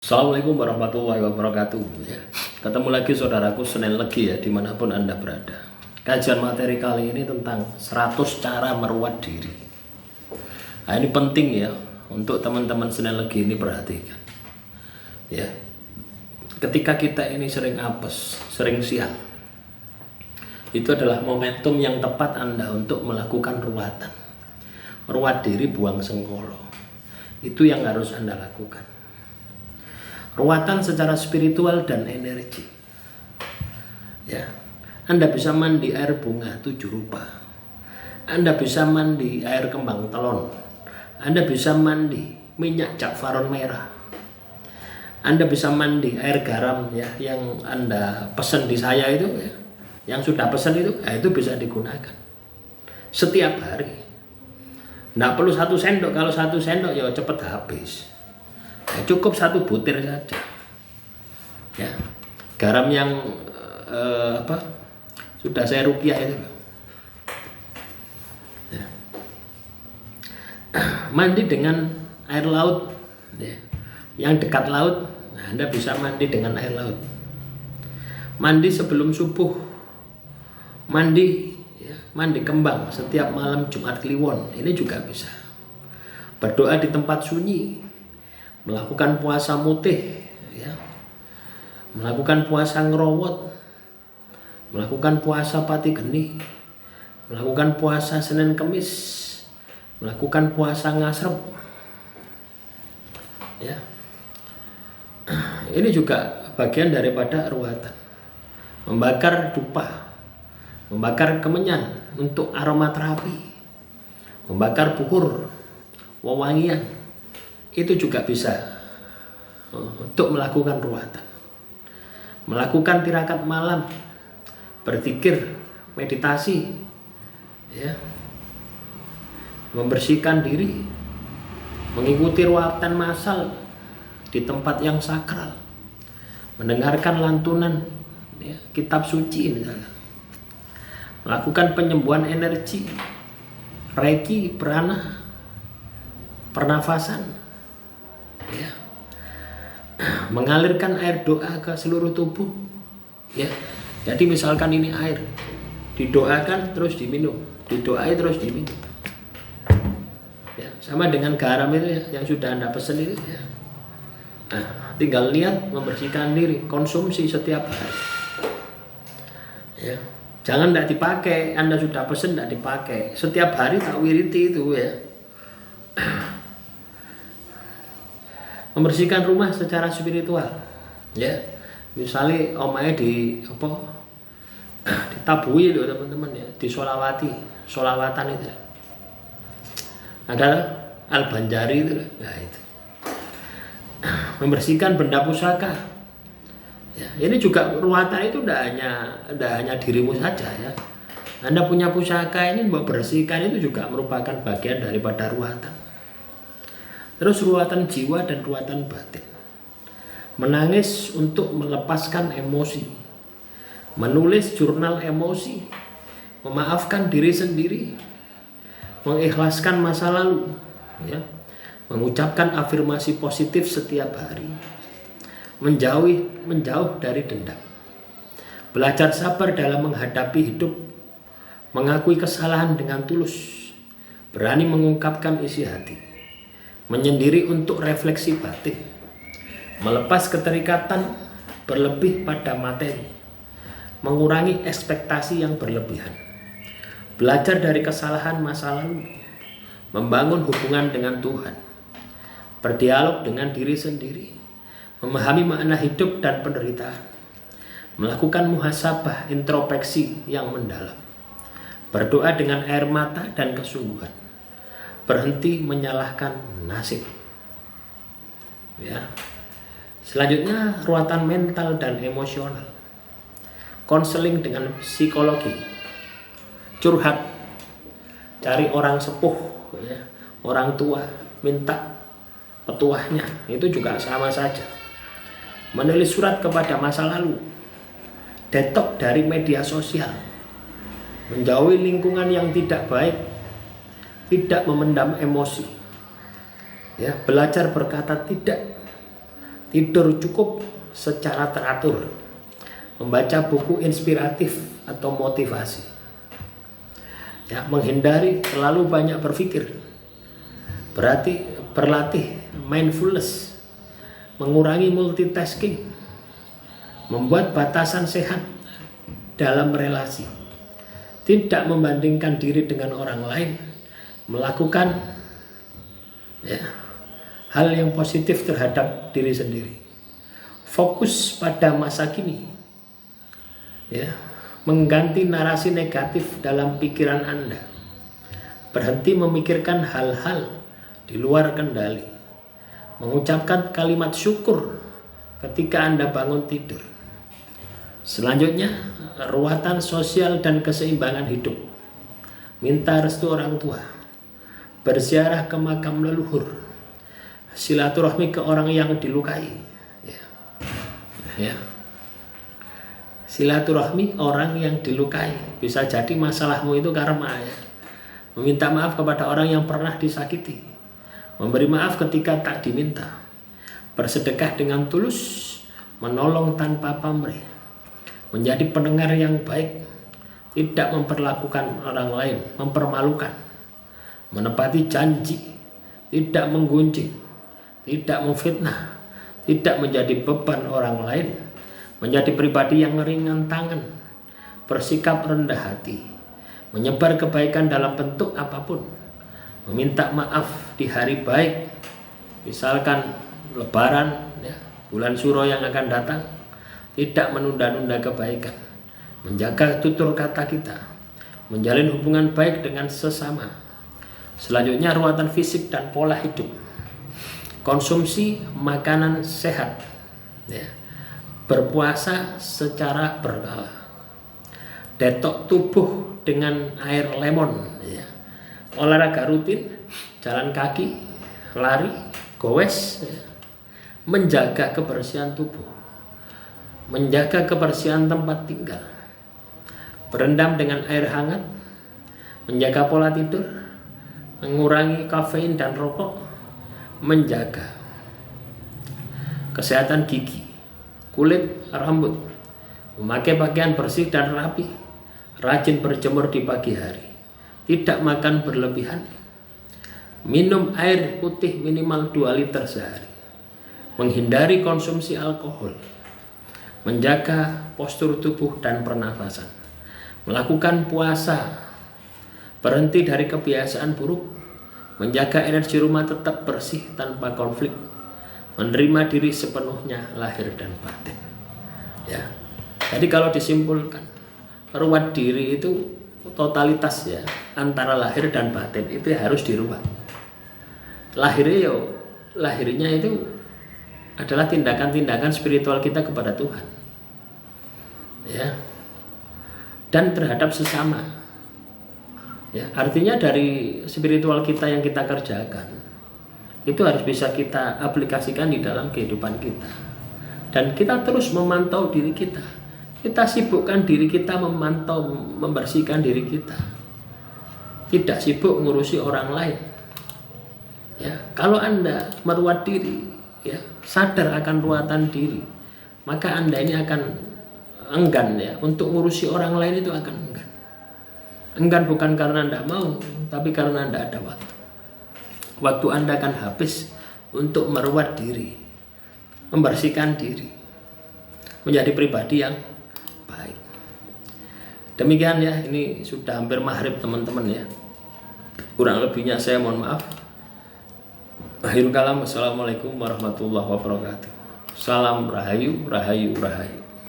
Assalamualaikum warahmatullahi wabarakatuh ya. Ketemu lagi saudaraku Senin Legi ya, dimanapun Anda berada. Kajian materi kali ini tentang 100 cara merawat diri. Nah, ini penting ya untuk teman-teman Senin Legi ini perhatikan ya. Ketika kita ini sering apes, sering siang, itu adalah momentum yang tepat Anda untuk melakukan ruatan. Ruat diri, buang sengkolo. Itu yang harus Anda lakukan. Ruatan secara spiritual dan energi ya. Anda bisa mandi air bunga 7 rupa, Anda bisa mandi air kembang telon, Anda bisa mandi minyak jakfaron merah, Anda bisa mandi air garam ya, yang Anda pesan di saya itu ya, yang sudah pesan itu ya, itu bisa digunakan setiap hari. Nggak perlu 1 sendok, kalau 1 sendok ya cepet habis. Ya, cukup 1 butir saja ya. Garam yang sudah saya rupiah itu ya. Mandi dengan air laut ya. Yang dekat laut, nah, Anda bisa mandi dengan air laut. Mandi sebelum subuh, mandi ya, mandi kembang setiap malam Jumat Kliwon, ini juga bisa. Berdoa di tempat sunyi, melakukan puasa mutih ya, melakukan puasa ngerowot, melakukan puasa pati geni, melakukan puasa Senin Kemis, melakukan puasa ngasrep ya. Ini juga bagian daripada ruatan. Membakar dupa, membakar kemenyan untuk aromaterapi, membakar buhur, wewangian, itu juga bisa untuk melakukan ruatan. Melakukan tirakat malam, berzikir, meditasi ya, membersihkan diri, mengikuti ruatan massal di tempat yang sakral, mendengarkan lantunan ya, kitab suci misalnya, melakukan penyembuhan energi, reiki, prana, pernafasan ya, mengalirkan air doa ke seluruh tubuh ya. Jadi misalkan ini air, didoakan terus diminum, didoai terus diminum ya. Sama dengan garam itu ya, yang sudah Anda pesan itu ya. Nah, tinggal niat membersihkan diri, konsumsi setiap hari ya. Jangan tidak dipakai, Anda sudah pesan tidak dipakai, setiap hari tak wiriti itu ya. Membersihkan rumah secara spiritual ya. Misalnya omahnya ditabui loh teman-teman ya, solawatan itu ada al-banjari itu nah, itu membersihkan benda pusaka ya. Ini juga ruatan itu tidak hanya dirimu saja ya. Anda punya pusaka ini mau bersihkan, itu juga merupakan bagian daripada ruatan. Terus ruatan jiwa dan ruatan batin. Menangis untuk melepaskan emosi, menulis jurnal emosi, memaafkan diri sendiri, mengikhlaskan masa lalu ya, mengucapkan afirmasi positif setiap hari, menjauh dari dendam, belajar sabar dalam menghadapi hidup, mengakui kesalahan dengan tulus, berani mengungkapkan isi hati, menyendiri untuk refleksi batin, melepas keterikatan berlebih pada materi, mengurangi ekspektasi yang berlebihan, belajar dari kesalahan masa lalu, membangun hubungan dengan Tuhan, berdialog dengan diri sendiri, memahami makna hidup dan penderitaan, melakukan muhasabah introspeksi yang mendalam, berdoa dengan air mata dan kesungguhan, berhenti menyalahkan nasib ya. Selanjutnya ruatan mental dan emosional, konseling dengan psikologi, curhat, cari orang sepuh ya, orang tua, minta petuahnya, itu juga sama saja. Menulis surat kepada masa lalu, detok dari media sosial, menjauhi lingkungan yang tidak baik, tidak memendam emosi ya, belajar berkata tidak, tidur cukup secara teratur, membaca buku inspiratif atau motivasi, ya, menghindari terlalu banyak berpikir, berlatih mindfulness, mengurangi multitasking, membuat batasan sehat dalam relasi, tidak membandingkan diri dengan orang lain, melakukan, ya, hal yang positif terhadap diri sendiri, fokus pada masa kini, ya, mengganti narasi negatif dalam pikiran Anda, berhenti memikirkan hal-hal di luar kendali, mengucapkan kalimat syukur ketika Anda bangun tidur. Selanjutnya, ruatan sosial dan keseimbangan hidup, minta restu orang tua, berziarah ke makam leluhur, silaturahmi ke orang yang dilukai, ya. Silaturahmi orang yang dilukai, bisa jadi masalahmu itu karma, ya. Meminta maaf kepada orang yang pernah disakiti, memberi maaf ketika tak diminta, bersedekah dengan tulus, menolong tanpa pamrih, menjadi pendengar yang baik, tidak memperlakukan orang lain mempermalukan, menepati janji, tidak menggunjing, tidak memfitnah, tidak menjadi beban orang lain, menjadi pribadi yang ringan tangan, bersikap rendah hati, menyebar kebaikan dalam bentuk apapun, meminta maaf di hari baik, misalkan Lebaran, ya, bulan Suro yang akan datang, tidak menunda-nunda kebaikan, menjaga tutur kata kita, menjalin hubungan baik dengan sesama. Selanjutnya, ruatan fisik dan pola hidup, konsumsi makanan sehat, ya, berpuasa secara berkala, detok tubuh dengan air lemon, ya, olahraga rutin, jalan kaki, lari, gowes, ya, menjaga kebersihan tubuh, menjaga kebersihan tempat tinggal, berendam dengan air hangat, menjaga pola tidur, mengurangi kafein dan rokok, menjaga kesehatan gigi, kulit, rambut, memakai pakaian bersih dan rapi, rajin berjemur di pagi hari, tidak makan berlebihan, minum air putih minimal 2 liter sehari, menghindari konsumsi alkohol, menjaga postur tubuh dan pernafasan, melakukan puasa, berhenti dari kebiasaan buruk, menjaga energi rumah tetap bersih tanpa konflik, menerima diri sepenuhnya lahir dan batin. Ya, jadi kalau disimpulkan, ruat diri itu totalitas, ya, antara lahir dan batin itu harus dirubah. Lahirnya itu adalah tindakan-tindakan spiritual kita kepada Tuhan, ya, dan terhadap sesama, ya. Artinya dari spiritual kita yang kita kerjakan itu harus bisa kita aplikasikan di dalam kehidupan kita, dan kita terus memantau diri kita. Kita sibukkan diri kita memantau, membersihkan diri kita, tidak sibuk ngurusi orang lain, ya. Kalau Anda meruat diri, ya, sadar akan ruatan diri, maka Anda ini akan enggan, ya, untuk ngurusi orang lain. Itu akan enggan bukan karena Anda mau, tapi karena Anda ada waktu Anda akan habis untuk meruat diri, membersihkan diri, menjadi pribadi yang baik. Demikian, ya, ini sudah hampir maghrib teman-teman, ya. Kurang lebihnya saya mohon maaf. Akhirul kalam, wassalamualaikum warahmatullahi wabarakatuh. Salam rahayu, rahayu, rahayu.